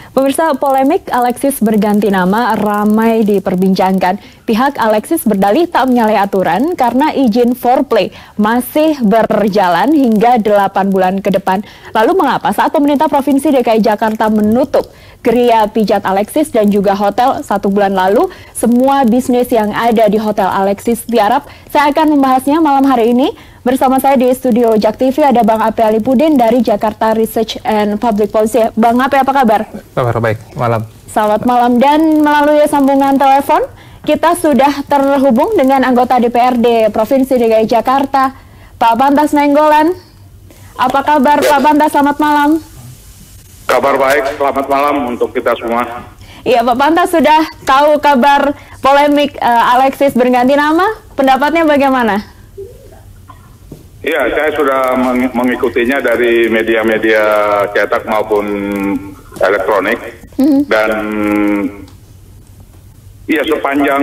Pemirsa, polemik Alexis berganti nama ramai diperbincangkan. Pihak Alexis berdalih tak menyalahi aturan karena izin foreplay masih berjalan hingga 8 bulan ke depan. Lalu mengapa saat pemerintah Provinsi DKI Jakarta menutup geria pijat Alexis dan juga hotel 1 bulan lalu, semua bisnis yang ada di Hotel Alexis tiarap? Saya akan membahasnya malam hari ini. Bersama saya di studio Jak TV ada Bang Ape Alipudin dari Jakarta Research and Public Policy. Bang Ape, apa kabar? Kabar baik, malam. Selamat malam. Dan melalui sambungan telepon, kita sudah terhubung dengan anggota DPRD Provinsi DKI Jakarta, Pak Pantas Nainggolan. Apa kabar Pak Pantas? Selamat malam. Kabar baik, selamat malam untuk kita semua. Iya, Pak Pantas sudah tahu kabar polemik Alexis berganti nama. Pendapatnya bagaimana? Iya, saya sudah mengikutinya dari media-media cetak maupun elektronik. Dan ya sepanjang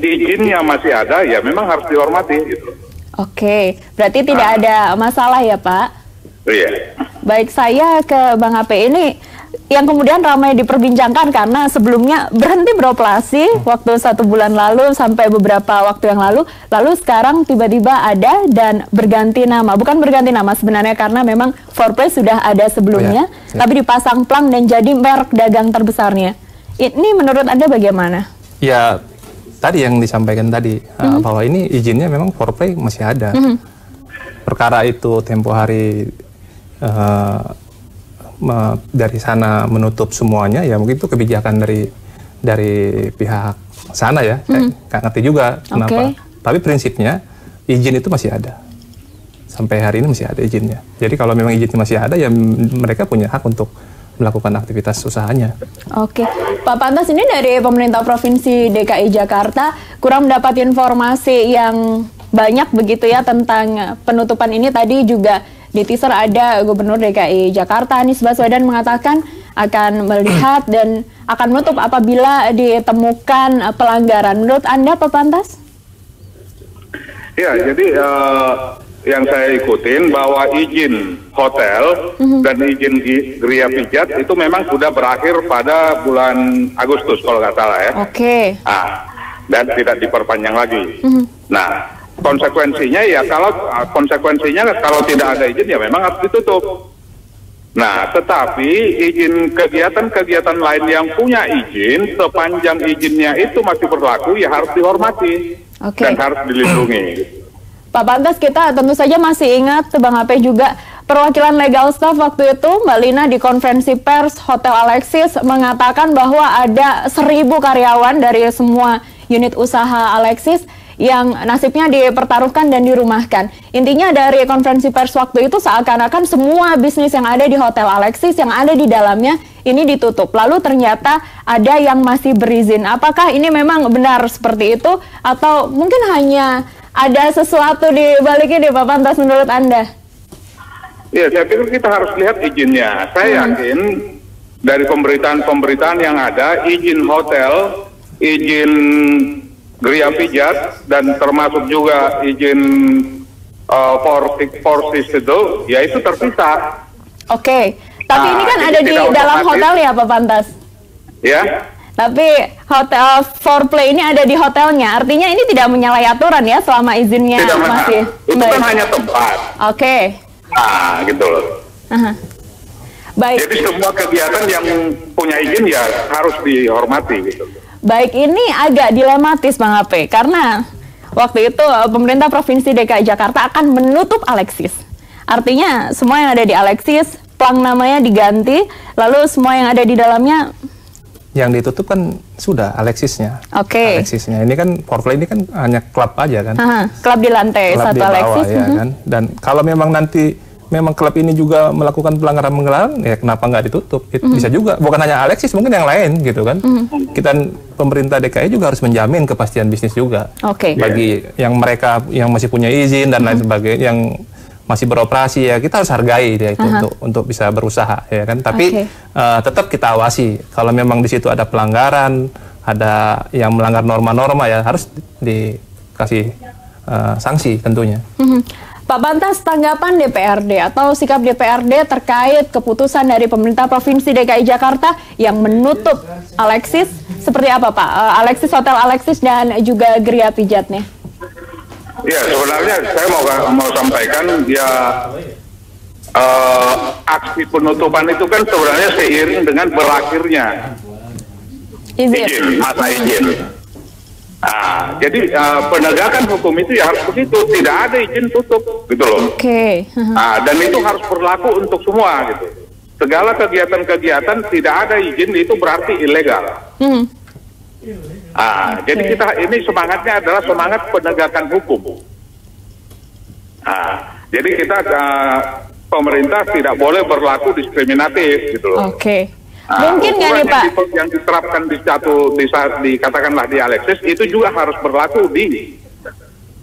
izinnya masih ada, ya memang harus dihormati gitu. Oke, berarti tidak ada masalah ya Pak? Iya. Baik, saya ke Bang Ape ini yang kemudian ramai diperbincangkan karena sebelumnya berhenti beroperasi waktu 1 bulan lalu sampai beberapa waktu yang lalu sekarang tiba-tiba ada dan berganti nama. Bukan berganti nama sebenarnya karena memang foreplay sudah ada sebelumnya, tapi dipasang plang dan jadi merek dagang terbesarnya. Ini menurut Anda bagaimana? Ya, tadi yang disampaikan tadi, bahwa ini izinnya memang foreplay masih ada. Perkara itu tempo hari dari sana menutup semuanya, ya mungkin itu kebijakan dari pihak sana ya. Saya nggak ngerti juga kenapa. Tapi prinsipnya izin itu masih ada. Sampai hari ini masih ada izinnya. Jadi kalau memang izinnya masih ada, ya mereka punya hak untuk melakukan aktivitas usahanya. Oke, Pak Pantas, ini dari pemerintah Provinsi DKI Jakarta kurang mendapat informasi yang banyak begitu ya tentang penutupan ini. Tadi juga di teaser ada Gubernur DKI Jakarta Anies Baswedan mengatakan akan melihat dan akan menutup apabila ditemukan pelanggaran. Menurut Anda, Pak Pantas? Ya, jadi yang saya ikutin bahwa izin hotel dan izin geria pijat itu memang sudah berakhir pada bulan Agustus kalau nggak salah ya. Oke. Dan tidak diperpanjang lagi. Nah, konsekuensinya kalau tidak ada izin ya memang harus ditutup. Nah, tetapi izin kegiatan lain yang punya izin sepanjang izinnya itu masih berlaku ya harus dihormati dan harus dilindungi. Pak Pantas, kita tentu saja masih ingat Bang Ape juga perwakilan legal staff waktu itu Mbak Lina di konferensi pers Hotel Alexis mengatakan bahwa ada 1.000 karyawan dari semua unit usaha Alexis yang nasibnya dipertaruhkan dan dirumahkan. Intinya dari konferensi pers waktu itu seakan-akan semua bisnis yang ada di Hotel Alexis yang ada di dalamnya ini ditutup. Lalu ternyata ada yang masih berizin. Apakah ini memang benar seperti itu atau mungkin hanya ada sesuatu di balik ini, Pak Pantas, menurut Anda? Ya, saya pikir kita harus lihat izinnya. Saya yakin dari pemberitaan yang ada, izin hotel, izin geria pijat, dan termasuk juga izin forsis itu, ya itu terpisah. Oke, tapi ini kan ada di dalam hotel ya, Pak Pantas? Ya. Tapi hotel foreplay ini ada di hotelnya, artinya ini tidak menyalahi aturan ya selama izinnya masih. Itu kan hanya tempat. Oke. Nah, gitu loh. Baik. Jadi semua kegiatan yang punya izin ya harus dihormati gitu. Baik, ini agak dilematis Bang Ape, karena waktu itu pemerintah Provinsi DKI Jakarta akan menutup Alexis. Artinya semua yang ada di Alexis, plang namanya diganti, lalu semua yang ada di dalamnya. Yang ditutup kan sudah Alexisnya. Alexisnya. Ini kan foreplay ini kan hanya klub aja kan. Klub di lantai klub 1 di bawah, Alexis. Ya, kan? Dan kalau memang nanti klub ini juga melakukan pelanggaran, ya kenapa nggak ditutup? Bisa juga, bukan hanya Alexis, mungkin yang lain gitu kan. Kita pemerintah DKI juga harus menjamin kepastian bisnis juga. Bagi yang mereka yang masih punya izin dan lain sebagainya, yang masih beroperasi, ya kita harus hargai dia itu untuk bisa berusaha ya kan. Tapi tetap kita awasi kalau memang di situ ada pelanggaran, ada yang melanggar norma-norma, ya harus dikasih sanksi tentunya. Pak Pantas, tanggapan DPRD atau sikap DPRD terkait keputusan dari pemerintah Provinsi DKI Jakarta yang menutup Alexis, seperti apa Pak? Alexis, Hotel Alexis dan juga geria pijatnya. Ya, sebenarnya saya mau sampaikan ya, aksi penutupan itu kan sebenarnya seiring dengan berakhirnya izin, masa izin. Nah, jadi penegakan hukum itu ya harus begitu, tidak ada izin tutup, gitu loh. Oke. Nah, dan itu harus berlaku untuk semua, gitu. Segala kegiatan-kegiatan tidak ada izin itu berarti ilegal. Jadi kita ini semangatnya adalah semangat penegakan hukum. Jadi kita pemerintah tidak boleh berlaku diskriminatif, gitu loh. Oke. Mungkin nggak nih Pak? Yang diterapkan dikatakanlah di Alexis itu juga harus berlaku di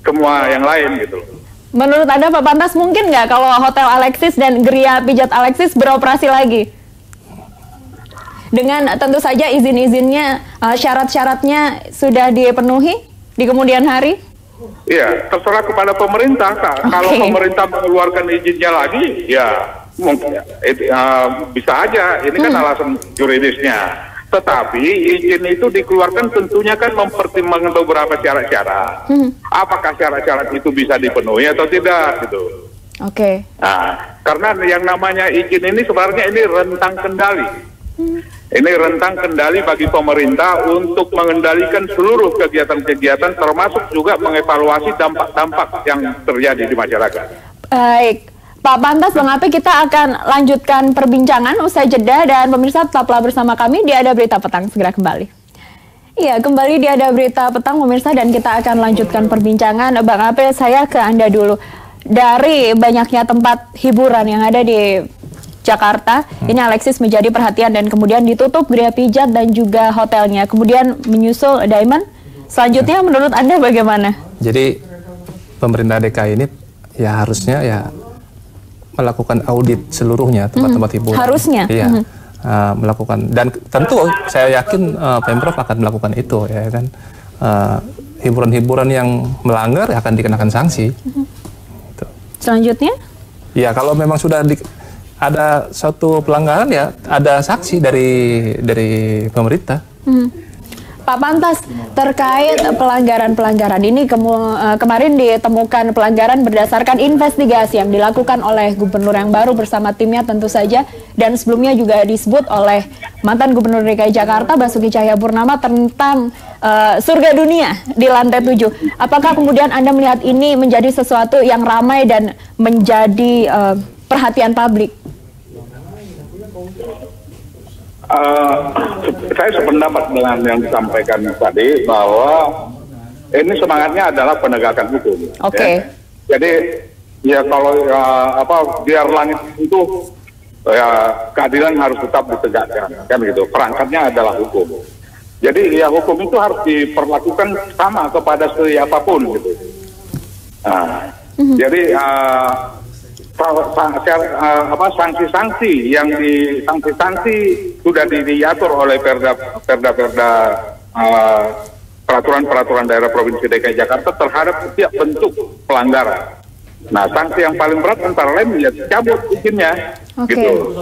semua yang lain, gitu loh. Menurut Anda Pak Pantas, mungkin nggak kalau Hotel Alexis dan geria pijat Alexis beroperasi lagi? Dengan tentu saja izin-izinnya, syarat-syaratnya sudah dipenuhi di kemudian hari? Iya, terserah kepada pemerintah. Kalau pemerintah mengeluarkan izinnya lagi, ya mungkin bisa aja. Ini kan alasan juridisnya. Tetapi izin itu dikeluarkan tentunya kan mempertimbangkan beberapa syarat-syarat. Apakah syarat-syarat itu bisa dipenuhi atau tidak, gitu. Oke. Nah, karena yang namanya izin ini sebenarnya ini rentang kendali. Ini rentang kendali bagi pemerintah untuk mengendalikan seluruh kegiatan-kegiatan, termasuk juga mengevaluasi dampak-dampak yang terjadi di masyarakat. Baik, Pak Pantas, Bang Ape, kita akan lanjutkan perbincangan usai jeda, dan pemirsa tetaplah bersama kami di Ada Berita Petang, segera kembali. Iya, kembali di Ada Berita Petang, pemirsa, dan kita akan lanjutkan perbincangan. Bang Ape, saya ke Anda dulu. Dari banyaknya tempat hiburan yang ada di Jakarta, ini Alexis menjadi perhatian dan kemudian ditutup geria pijat dan juga hotelnya. Kemudian menyusul Diamond. Selanjutnya menurut Anda bagaimana? Jadi pemerintah DKI ini ya harusnya ya melakukan audit seluruhnya tempat-tempat hiburan. Harusnya. Iya. Melakukan, dan tentu saya yakin Pemprov akan melakukan itu, ya kan. Hiburan-hiburan yang melanggar akan dikenakan sanksi. Gitu. Selanjutnya? Ya, kalau memang sudah ada suatu pelanggaran, ya ada saksi dari pemerintah. Pak Pantas, terkait pelanggaran-pelanggaran ini kemarin ditemukan pelanggaran berdasarkan investigasi yang dilakukan oleh gubernur yang baru bersama timnya tentu saja, dan sebelumnya juga disebut oleh mantan gubernur DKI Jakarta Basuki Cahayapurnama tentang surga dunia di lantai 7. Apakah kemudian Anda melihat ini menjadi sesuatu yang ramai dan menjadi perhatian publik? Saya sependapat dengan yang disampaikan tadi bahwa ini semangatnya adalah penegakan hukum. Oke. Ya. Jadi ya kalau biar langit itu ya keadilan harus tetap ditegakkan, kan gitu. Perangkatnya adalah hukum. Jadi ya hukum itu harus diperlakukan sama kepada siapapun, gitu. Nah, jadi sanksi-sanksi yang sudah diatur oleh perda peraturan daerah Provinsi DKI Jakarta terhadap setiap bentuk pelanggaran. Nah, sanksi yang paling berat antara lain ya cabut izinnya. Gitu.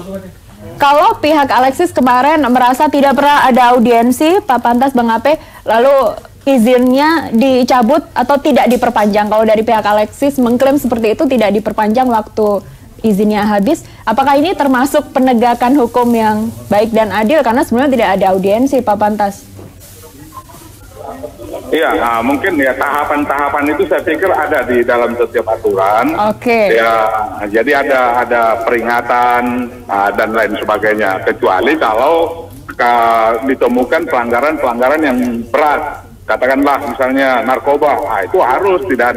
Kalau pihak Alexis kemarin merasa tidak pernah ada audiensi, Pak Pantas, Bang Ape, lalu izinnya dicabut atau tidak diperpanjang. Kalau dari pihak Alexis mengklaim seperti itu, tidak diperpanjang waktu izinnya habis. Apakah ini termasuk penegakan hukum yang baik dan adil? Karena sebenarnya tidak ada audiensi, Pak Pantas. Iya, mungkin ya tahapan-tahapan itu saya pikir ada di dalam setiap aturan. Oke. Ya, jadi ada peringatan dan lain sebagainya. Kecuali kalau ditemukan pelanggaran-pelanggaran yang berat. Katakanlah misalnya narkoba, itu harus tidak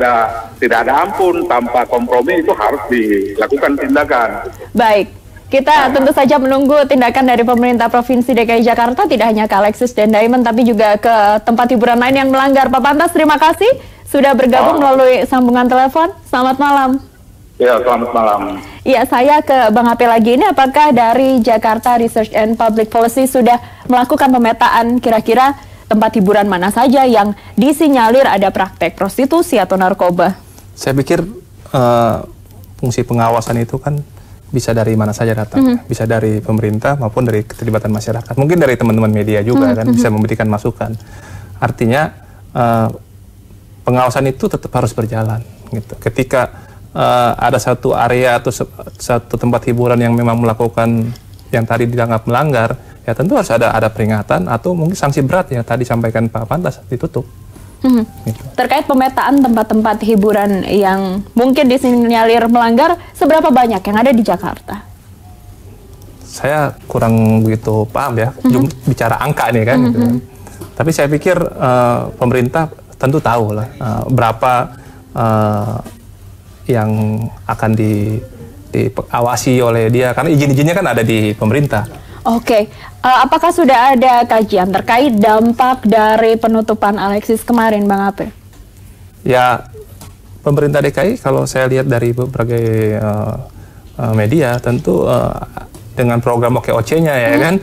ada ampun, tanpa kompromi itu harus dilakukan tindakan. Baik, kita tentu saja menunggu tindakan dari pemerintah Provinsi DKI Jakarta, tidak hanya ke Alexis dan Diamond, tapi juga ke tempat hiburan lain yang melanggar. Pak Pantas, terima kasih sudah bergabung melalui sambungan telepon. Selamat malam. Ya, selamat malam. Ya, saya ke Bang Ape lagi. Ini apakah dari Jakarta Research and Public Policy sudah melakukan pemetaan kira-kira tempat hiburan mana saja yang disinyalir ada praktek prostitusi atau narkoba? Saya pikir fungsi pengawasan itu kan bisa dari mana saja datang, bisa dari pemerintah maupun dari keterlibatan masyarakat, mungkin dari teman-teman media juga kan bisa memberikan masukan. Artinya pengawasan itu tetap harus berjalan. Gitu. Ketika ada satu area atau satu tempat hiburan yang memang melakukan yang tadi dianggap melanggar, ya tentu harus ada peringatan atau mungkin sanksi berat yang tadi sampaikan Pak Pantas, ditutup. Gitu. Terkait pemetaan tempat-tempat hiburan yang mungkin disinyalir melanggar, seberapa banyak yang ada di Jakarta? Saya kurang begitu paham ya, bicara angka nih kan. Gitu. Tapi saya pikir pemerintah tentu tahu lah berapa yang akan diawasi oleh dia, karena izin-izinnya kan ada di pemerintah. Oke, apakah sudah ada kajian terkait dampak dari penutupan Alexis kemarin, Bang Ape? Ya, pemerintah DKI kalau saya lihat dari berbagai media, tentu dengan program OKOC-nya ya kan,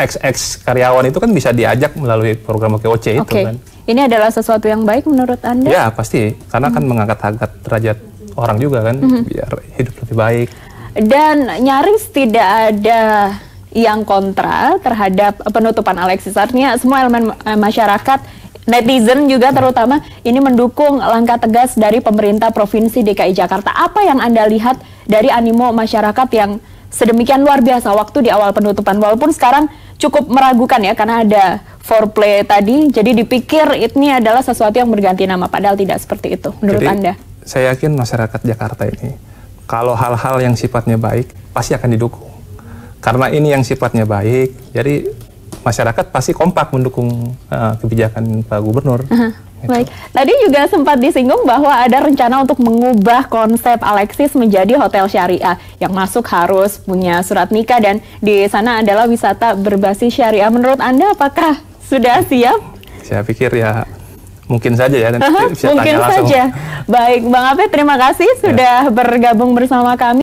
ex karyawan itu kan bisa diajak melalui program OKOC itu kan. Ini adalah sesuatu yang baik menurut Anda? Ya, pasti. Karena kan mengangkat-angkat derajat orang juga kan, biar hidup lebih baik. Dan nyaris tidak ada yang kontra terhadap penutupan Alexis. Artinya semua elemen masyarakat, netizen juga terutama, ini mendukung langkah tegas dari pemerintah Provinsi DKI Jakarta. Apa yang Anda lihat dari animo masyarakat yang sedemikian luar biasa waktu di awal penutupan? Walaupun sekarang cukup meragukan ya, karena ada foreplay tadi, jadi dipikir ini adalah sesuatu yang berganti nama, padahal tidak seperti itu menurut Anda. Saya yakin masyarakat Jakarta ini, kalau hal-hal yang sifatnya baik, pasti akan didukung. Karena ini yang sifatnya baik, jadi masyarakat pasti kompak mendukung kebijakan Pak Gubernur. Gitu. Baik, tadi juga sempat disinggung bahwa ada rencana untuk mengubah konsep Alexis menjadi hotel syariah, yang masuk harus punya surat nikah dan di sana adalah wisata berbasis syariah. Menurut Anda apakah sudah siap? Saya pikir ya mungkin saja ya, nanti bisa mungkin tanya langsung. Baik, Bang Ape, terima kasih sudah bergabung bersama kami.